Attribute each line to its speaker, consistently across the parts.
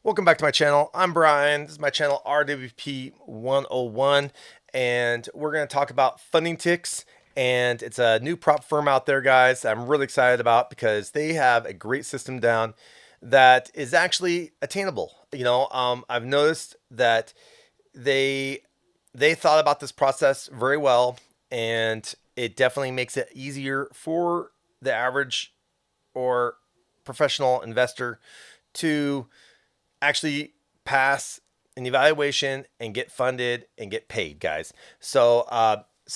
Speaker 1: Welcome back to my channel. I'm Brian. This is my channel RWP 101, and we're going to talk about FundingTicks. And it's a new prop firm out there, guys. I'm really excited about because they have a great system down that is actually attainable. I've noticed that they they thought about this process very well, and it definitely makes it easier for the average or professional investor to actually pass an evaluation and get funded and get paid, guys. So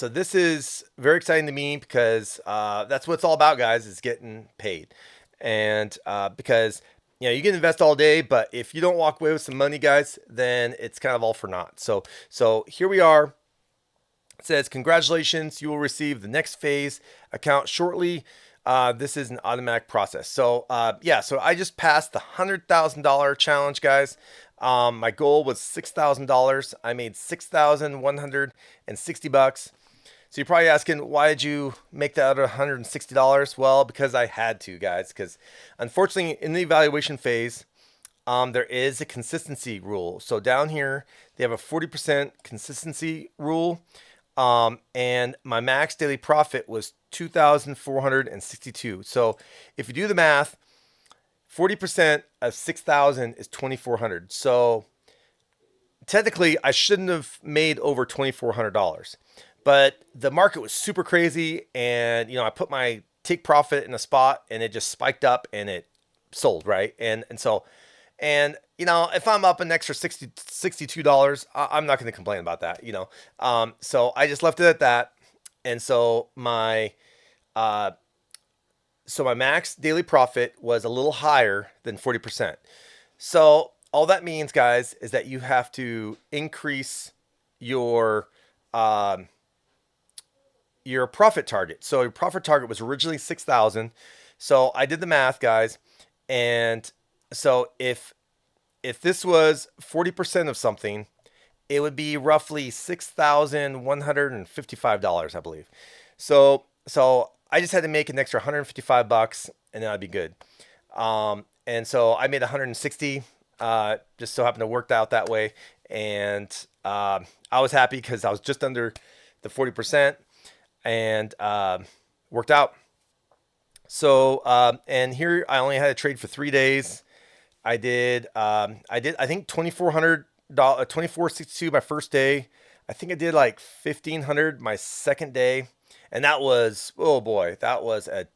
Speaker 1: this is very exciting to me because that's what it's all about, guys, is getting paid. And because you can invest all day, but if you don't walk away with some money, guys, then it's kind of all for naught. So here we are. It says, congratulations, you will receive the next phase account shortly. This is an automatic process. So I just passed the $100,000 challenge, guys. My goal was $6,000. I made $6,160. So you're probably asking, why did you make that out of $160? Well, because I had to, guys. Because unfortunately, in the evaluation phase, there is a consistency rule. So down here, they have a 40% consistency rule. And my max daily profit was 2,462. So if you do the math, 40% of 6,000 is 2,400. So technically, I shouldn't have made over $2,400. But the market was super crazy, and I put my take profit in a spot, and it just spiked up, and it sold, right? And if I'm up an extra $62, I'm not going to complain about that. So I just left it at that, and uh, so my max daily profit was a little higher than 40%. So all that means, guys, is that you have to increase your um, your profit target. So your profit target was originally 6,000. So I did the math, guys, and so if this was 40% of something, it would be roughly $6,155, I believe. So I just had to make an extra 155 bucks, and then I'd be good. And so I made 160. Just so happened to work out that way, and I was happy because I was just under the 40%, and worked out. And here I only had to trade for 3 days. I think $2,400, 2,462 my first day. I think I did like 1,500 my second day, and that was, oh boy, that was a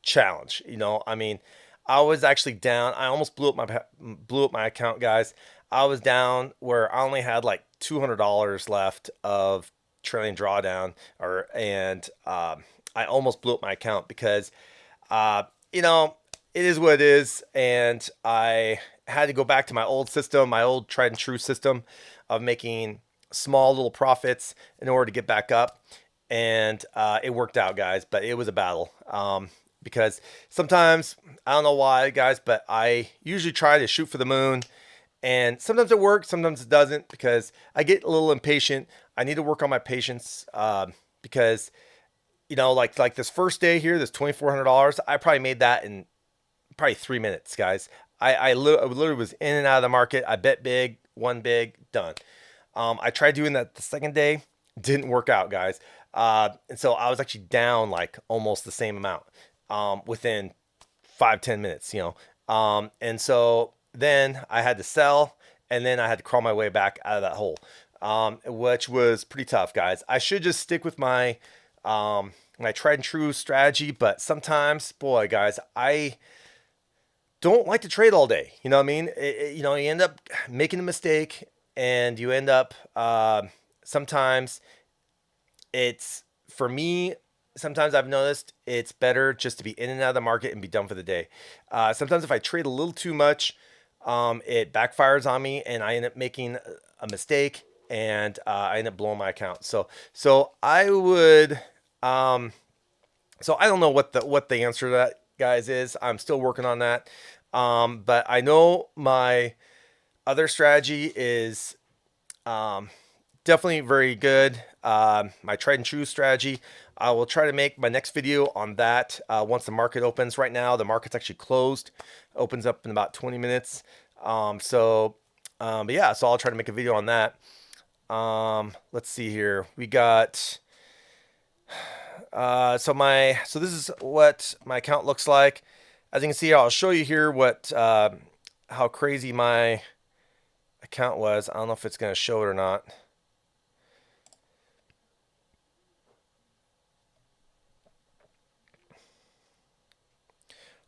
Speaker 1: challenge. I mean, I was actually down. I almost blew up my account, guys. I was down where I only had like $200 left of trailing drawdown, and I almost blew up my account because uh, you know, it is what it is, and I had to go back to my old system, my old tried and true system of making small little profits in order to get back up, and it worked out, guys. But it was a battle because sometimes I don't know why, guys, but I usually try to shoot for the moon. And sometimes it works, sometimes it doesn't, because I get a little impatient. I need to work on my patience because like this first day here, this $2,400, I probably made that in probably 3 minutes, guys. I literally was in and out of the market. I bet big, won big, done. I tried doing that the second day, didn't work out, guys. And so I was actually down like almost the same amount within 5-10 minutes, and so then I had to sell, and then I had to crawl my way back out of that hole, which was pretty tough, guys. I should just stick with my tried and true strategy, but sometimes, boy, guys, I don't like to trade all day. You know what I mean? You end up making a mistake, and you end up sometimes it's for me. Sometimes I've noticed it's better just to be in and out of the market and be done for the day. Sometimes if I trade a little too much, it backfires on me, and I end up making a mistake, and I end up blowing my account. So I would. So I don't know what the answer to that, guys, is. I'm still working on that. But I know my other strategy is definitely very good. My tried and true strategy. I will try to make my next video on that once the market opens. Right now, the market's actually closed. Opens up in about 20 minutes. But yeah, so I'll try to make a video on that. Let's see here. We got so this is what my account looks like. As you can see, I'll show you here what how crazy my account was. I don't know if it's going to show it or not.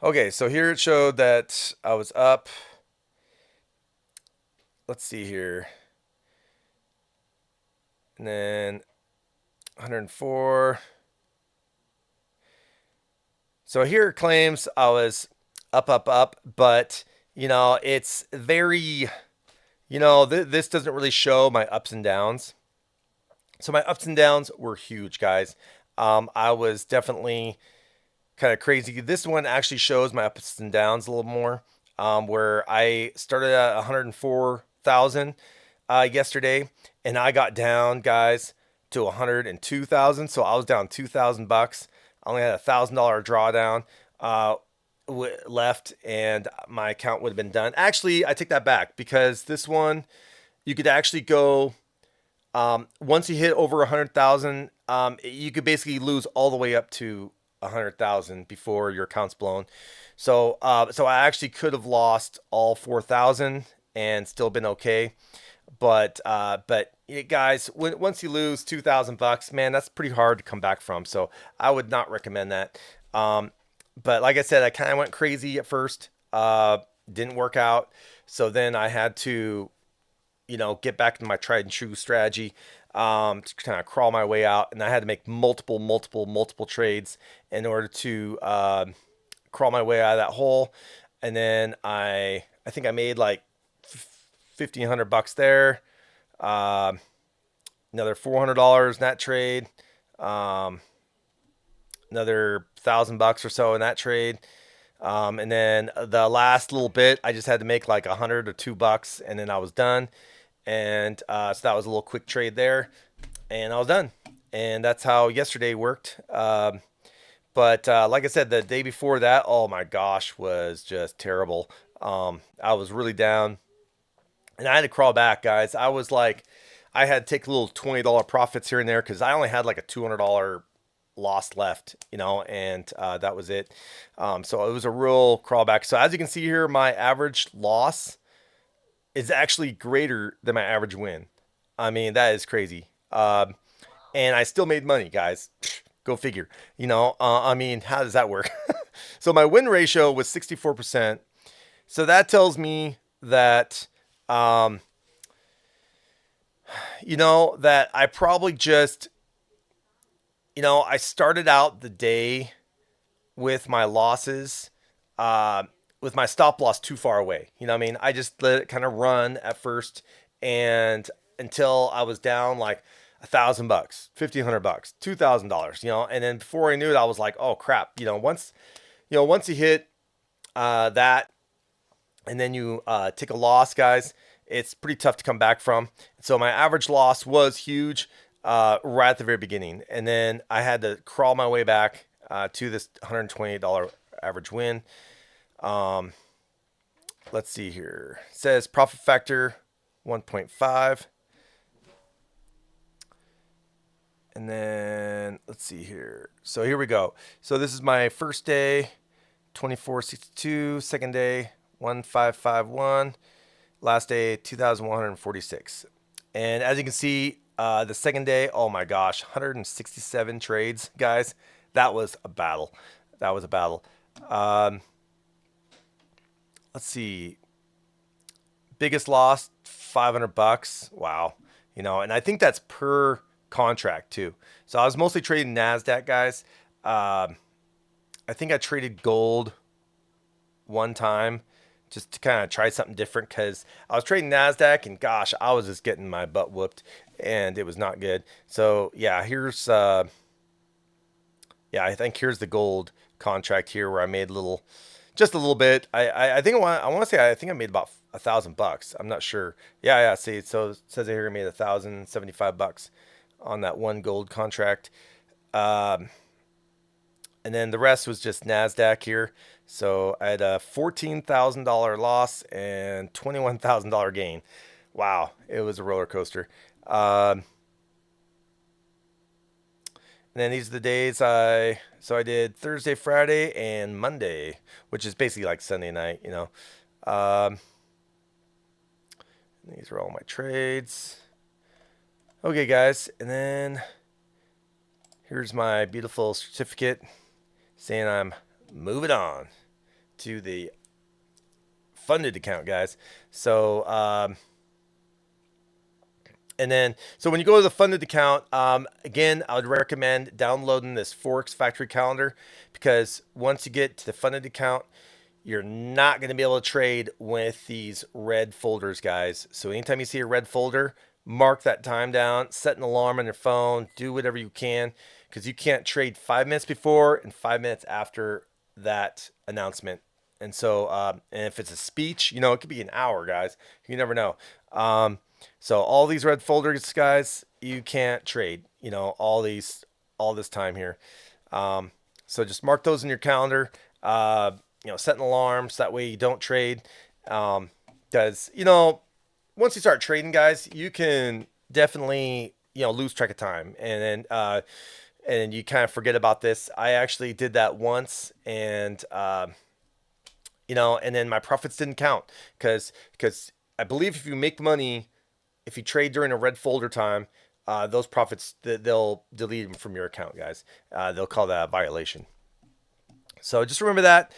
Speaker 1: Okay, so here it showed that I was up. Let's see here. And then 104. So here it claims I was up, but it's very, this doesn't really show my ups and downs. So my ups and downs were huge, guys. I was definitely kind of crazy. This one actually shows my ups and downs a little more, where I started at 104,000 yesterday, and I got down, guys, to 102,000. So I was down 2,000 bucks. I only had $1,000 drawdown left, and my account would have been done. Actually, I take that back because this one you could actually go once you hit over 100,000, you could basically lose all the way up to 100,000 before your account's blown. So I actually could have lost all 4,000 and still been okay. But guys, once you lose 2,000 bucks, man, that's pretty hard to come back from. So I would not recommend that. But like I said, I kind of went crazy at first. Didn't work out. So then I had to get back to my tried and true strategy, to kind of crawl my way out. And I had to make multiple trades in order to crawl my way out of that hole. And then I think I made like 1,500 bucks there. Another $400 in that trade. Another 1,000 bucks or so in that trade. And then the last little bit, I just had to make like 100 or $2, and then I was done. And so that was a little quick trade there, and I was done. And that's how yesterday worked. But like I said, the day before that, oh my gosh, was just terrible. I was really down, and I had to crawl back, guys. I was like, I had to take little $20 profits here and there because I only had like a $200 loss left, and that was it. So it was a real crawlback. So as you can see here, my average loss is actually greater than my average win. I mean, that is crazy. And I still made money, guys. Go figure. I mean, how does that work? So my win ratio was 64%. So that tells me that, that I probably just, I started out the day with my losses, with my stop loss too far away. You know what I mean? I just let it kind of run at first, and until I was down like $1,000, $1,500, $2,000. And then before I knew it, I was like, oh crap. Once you hit that, and then you take a loss, guys, it's pretty tough to come back from. So my average loss was huge right at the very beginning, and then I had to crawl my way back to this $128 average win. Let's see here. It says profit factor 1.5. And then let's see here. So here we go. So this is my first day, 2462. Second day, 1551. Last day, 2146. And as you can see, the second day, oh my gosh, 167 trades, guys. That was a battle. Let's see. Biggest loss, $500. Wow. And I think that's per contract too. So I was mostly trading NASDAQ, guys. I think I traded gold one time just to kind of try something different because I was trading NASDAQ, and gosh, I was just getting my butt whooped, and it was not good. So yeah, I think here's the gold contract here where I made just a little bit. I think I want to say I think I made about $1,000. I'm not sure. Yeah. See, so it says here I made $1,075 on that one gold contract. And then the rest was just NASDAQ here. So I had a $14,000 loss and $21,000 gain. Wow, it was a roller coaster. And then these are the days I did Thursday, Friday, and Monday, which is basically like Sunday night, you know. Um, these are all my trades. Okay, guys, and then here's my beautiful certificate saying I'm moving on to the funded account, guys. So, and then, so when you go to the funded account, again, I would recommend downloading this Forex Factory Calendar, because once you get to the funded account, you're not going to be able to trade with these red folders, guys. So anytime you see a red folder, mark that time down, set an alarm on your phone, do whatever you can, because you can't trade 5 minutes before and 5 minutes after that announcement. And so, and if it's a speech, you know, it could be an hour, guys. You never know. So all these red folders, guys, you can't trade, you know, all this time here. So just mark those in your calendar, you know, setting alarms. That way you don't trade. Because, you know, once you start trading, guys, you can definitely, you know, lose track of time. And you kind of forget about this. I actually did that once, and, you know, and then my profits didn't count because I believe if you make money, if you trade during a red folder time, those profits, they'll delete them from your account, guys. They'll call that a violation. So just remember that.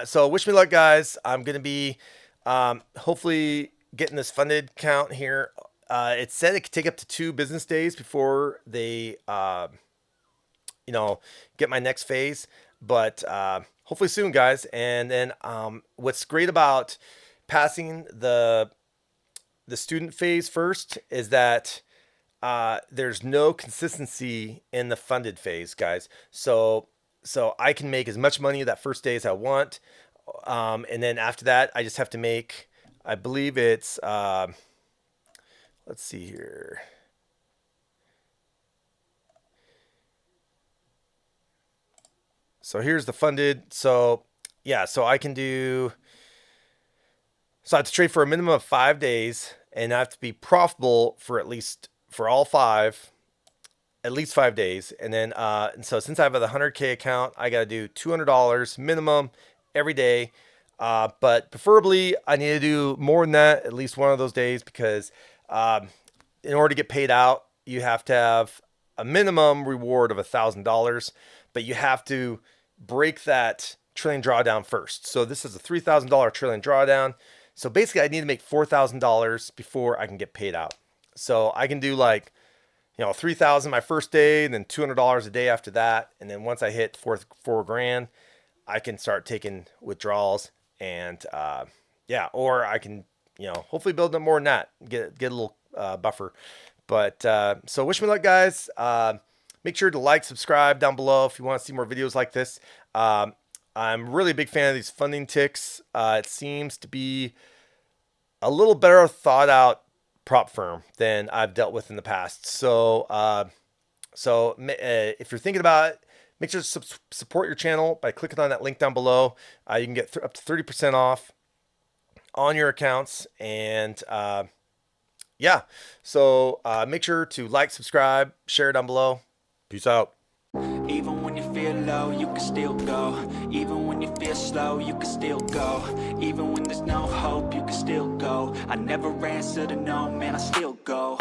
Speaker 1: So wish me luck, guys. I'm going to be hopefully getting this funded account here. It said it could take up to 2 business days before they, you know, get my next phase. But hopefully soon, guys. And then what's great about passing the student phase first is that there's no consistency in the funded phase, guys. So I can make as much money that first day as I want, and then after that, I just have to make, I believe it's, let's see here. So here's the funded. So yeah, so I can do. So I have to trade for a minimum of 5 days, and I have to be profitable for all 5. At least 5 days. And then, and so since I have a 100K account, I got to do $200 minimum every day. But preferably, I need to do more than that at least one of those days, because in order to get paid out, you have to have a minimum reward of $1,000, but you have to break that trillion drawdown first. So this is a $3,000 trillion drawdown. So basically, I need to make $4,000 before I can get paid out. So I can do like, you know, $3,000 my first day, and then $200 a day after that. And then once I hit four grand, I can start taking withdrawals, and yeah, or I can, you know, hopefully build up more than that, get a little buffer. But so wish me luck, guys. Make sure to like, subscribe down below if you want to see more videos like this. I'm really a big fan of these FundingTicks. It seems to be a little better thought out Propfirm than I've dealt with in the past. So, if you're thinking about it, make sure to support your channel by clicking on that link down below. You can get up to 30% off on your accounts, and yeah. So make sure to like, subscribe, share down below. Peace out.
Speaker 2: Even when you feel low, you can still go. Even when you feel slow, you can still go. Even when there's no hope, you can still go. I never answer to no, man, I still go.